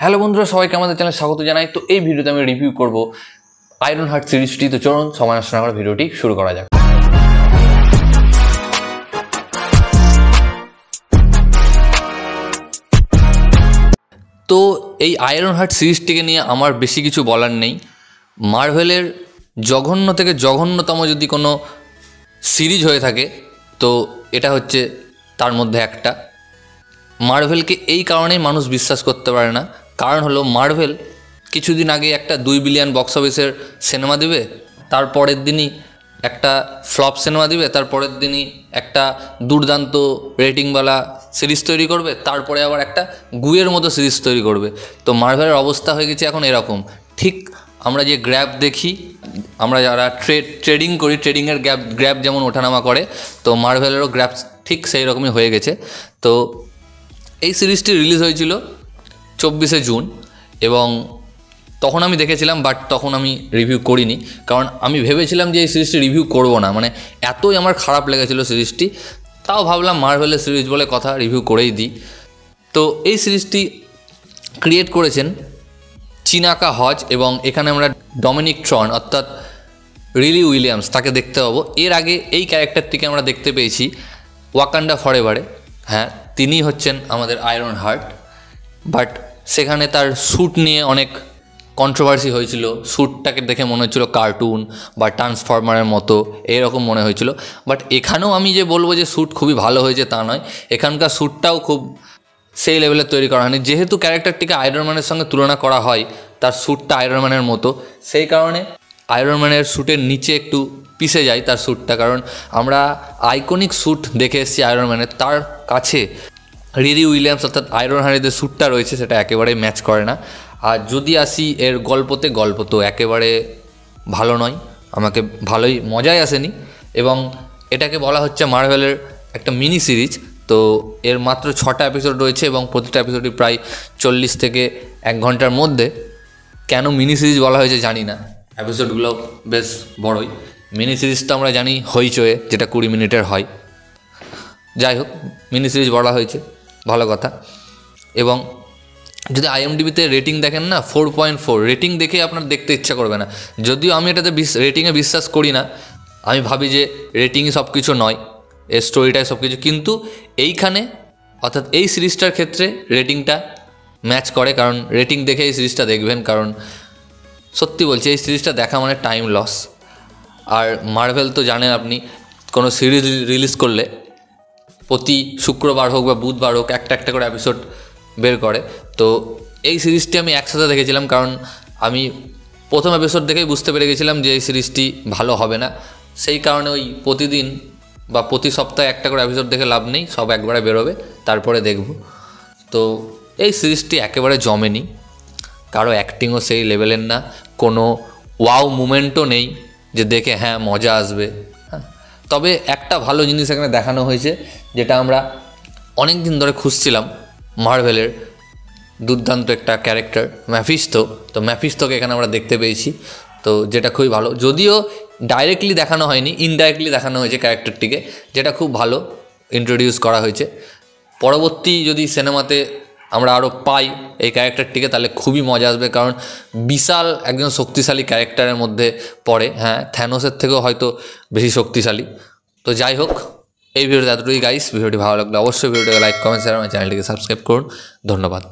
Hello বন্ধুরা, সবাইকে আমাদের চ্যানেলে স্বাগত জানাই। তো এই ভিডিওতে আমি রিভিউ করব আয়রন হার্ট সিরিজটি। তো চলুন সময় নষ্ট না করে ভিডিওটি শুরু করা যাক। তো এই আয়রন হার্ট সিরিজটিকে নিয়ে আমার বেশি কিছু বলার নেই। মার্ভেলের জঘন্য থেকে জঘন্যতম যদি কোনো সিরিজ হয়ে থাকে তো এটা হচ্ছে তার মধ্যে একটা। মার্ভেলকে এই কারণেই মানুষ বিশ্বাস করতে পারে না, কারণ হলো মার্ভেল কিছুদিন আগে একটা 2 বিলিয়ন বক্স অফিসের সিনেমা দিবে, তারপরের দিনই একটা ফ্লপ সিনেমা দিবে, তারপরের দিনই একটা দুর্দান্ত রেটিংওয়ালা সিরিজ তৈরি করবে, তারপরে আবার একটা গুয়ের মতো সিরিজ তৈরি করবে। তো মার্ভেলের অবস্থা হয়ে গেছে এখন এরকম। ঠিক আমরা যে গ্র্যাব দেখি, আমরা যারা ট্রেডিং করি, ট্রেডিংয়ের গ্র্যাব যেমন ওঠানামা করে, তো মার্ভেলেরও গ্র্যাব ঠিক সেই রকমই হয়ে গেছে। তো এই সিরিজটি রিলিজ হয়েছিল 24শে জুন এবং তখন আমি দেখেছিলাম, বাট তখন আমি রিভিউ করিনি, কারণ আমি ভেবেছিলাম যে এই সিরিজটি রিভিউ করব না, মানে এতই আমার খারাপ লেগেছিল সিরিজটি। তাও ভাবলাম মার্ভেলের সিরিজ বলে কথা, রিভিউ করেই দিই। তো এই সিরিজটি ক্রিয়েট করেছেন চিনাকা হজ এবং এখানে আমরা ডমিনিক ট্রন অর্থাৎ রিলি উইলিয়ামস তাকে দেখতে পাবো। এর আগে এই ক্যারেক্টারটিকে আমরা দেখতে পেয়েছি ওয়াকান্ডা ফরএভারে। হ্যাঁ, তিনি হচ্ছেন আমাদের আয়রন হার্ট, বাট সেখানে তার স্যুট নিয়ে অনেক কন্ট্রোভার্সি হয়েছিল। স্যুটটাকে দেখে মনে হচ্ছিল কার্টুন বা ট্রান্সফরমারের মতো এরকম মনে হয়েছিল। বাট এখানেও আমি যে বলবো যে স্যুট খুবই ভালো হয়েছে তা নয়, এখানকার স্যুটটাও খুব সেই লেভেলের তৈরি করা হয়নি। যেহেতু ক্যারেক্টারটিকে আয়রন ম্যানের সঙ্গে তুলনা করা হয়, তার স্যুটটা আয়রন ম্যানের মতো, সেই কারণে আয়রন ম্যানের স্যুটের নিচে একটু পিষে যায় তার স্যুটটা, কারণ আমরা আইকনিক স্যুট দেখে এসেছি আয়রন ম্যানের, তার কাছে রিরি উইলিয়ামস অর্থাৎ আয়রন হার্টের যে স্যুটটা রয়েছে সেটা একেবারেই ম্যাচ করে না। আর যদি আসি এর গল্প তো একেবারে ভালো নয়, আমাকে ভালোই মজাই আসেনি। এবং এটাকে বলা হচ্ছে মার্ভেলের একটা মিনি সিরিজ। তো এর মাত্র 6টা এপিসোড রয়েছে এবং প্রতিটা এপিসোডই প্রায় 40 থেকে 1 ঘন্টার মধ্যে। কেন মিনি সিরিজ বলা হয়েছে জানি না, এপিসোডগুলো বেশ বড়ই। মিনি সিরিজটা আমরা জানি হইচয়ে, যেটা 20 মিনিটের হয়। যাই হোক, মিনি সিরিজ বলা হয়েছে, ভালো কথা। এবং যদি আইএমডিবিতে রেটিং দেখেন না, 4.4 রেটিং দেখে আপনার দেখতে ইচ্ছা করবে না। যদিও আমি এটাতে রেটিংয়ে বিশ্বাস করি না, আমি ভাবি যে রেটিংই সব কিছু নয়, এর স্টোরিটাই সব কিছু, কিন্তু এইখানে অর্থাৎ এই সিরিজটার ক্ষেত্রে রেটিংটা ম্যাচ করে, কারণ রেটিং দেখে এই সিরিজটা দেখবেন। কারণ সত্যি বলছি, এই সিরিজটা দেখা মানে টাইম লস। আর মার্ভেল তো জানেন আপনি, কোনো সিরিজ রিলিজ করলে প্রতি শুক্রবার হোক বা বুধবার হোক একটা করে এপিসোড বের করে। তো এই সিরিজটি আমি একসাথে দেখেছিলাম, কারণ আমি প্রথম এপিসোড দেখেই বুঝতে পেরে গেছিলাম যে এই সিরিজটি ভালো হবে না। সেই কারণে ওই প্রতিদিন বা প্রতি সপ্তাহে একটা করে এপিসোড দেখে লাভ নেই, সব একবারে বেরোবে তারপরে দেখব। তো এই সিরিজটি একেবারে জমেনি, কারো অ্যাক্টিংও সেই লেভেলের না, কোনো ওয়াও মুমেন্টও নেই যে দেখে হ্যাঁ মজা আসবে। হ্যাঁ, তবে একটা ভালো জিনিস এখানে দেখানো হয়েছে, যেটা আমরা অনেক দিন ধরে খুঁজছিলাম। মার্ভেলের দুর্দান্ত একটা ক্যারেক্টার ম্যাফিস্তো, তো ম্যাফিস্তোকে এখানে আমরা দেখতে পেয়েছি, তো যেটা খুবই ভালো। যদিও ডাইরেক্টলি দেখানো হয়নি, ইনডাইরেক্টলি দেখানো হয়েছে ক্যারেক্টারটিকে, যেটা খুব ভালো ইন্ট্রোডিউস করা হয়েছে। পরবর্তী যদি সিনেমাতে আমরা আরও পাই এই ক্যারেক্টারটিকে, তাহলে খুবই মজা আসবে, কারণ বিশাল একজন শক্তিশালী ক্যারেক্টারের মধ্যে পড়ে। হ্যাঁ, থ্যানোসের থেকেও হয়তো বেশি শক্তিশালী। তো যাই হোক, এই ভিডিওতে এতটুকুই গাইস। ভিডিওটি ভালো লাগলে অবশ্যই ভিডিওটাকে লাইক, কমেন্ট, শেয়ার, আমার চ্যানেলটিকে সাবস্ক্রাইব করুন। ধন্যবাদ।